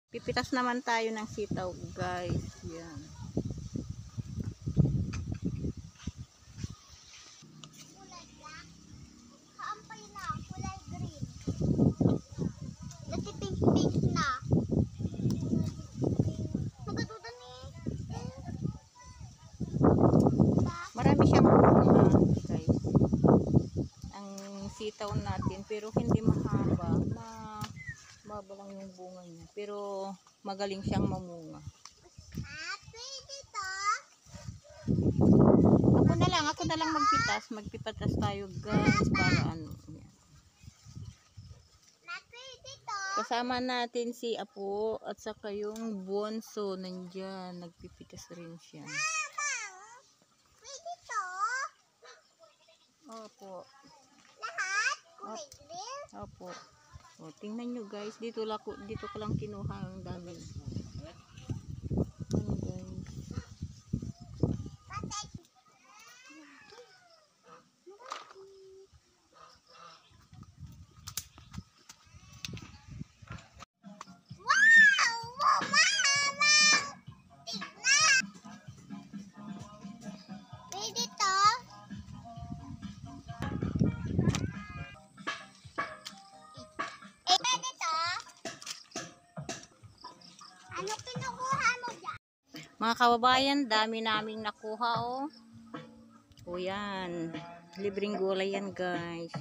Pipitas naman tayo ng sitaw, guys. Yan. Kulay black. Kaampay na, kulay green. Dati pink na. Magatuda ni. Marami siyang bunga, guys. Ang sitaw natin, pero hindi mahaba. Mahaba lang yung bunga niya. Pero magaling siyang mamunga. Pwede to. Ako na lang magpipatas tayo, guys, para ano. Yan. Pwede to. Kasama natin si Apo at saka yung Bonso nandyan. Nagpipitas rin siya. Pwede to. Opo. Lahat? Kulay green? Opo. O, tingnan nyo, guys. Dito ko lang kinuha ang dami. Ayan, guys. Wow! Mama! Tignan! Pwede to? Pwede to? Ano kinukuha mo dyan? Mga kababayan, dami naming nakuha, oh. O yan. Libreng gulay yan, guys.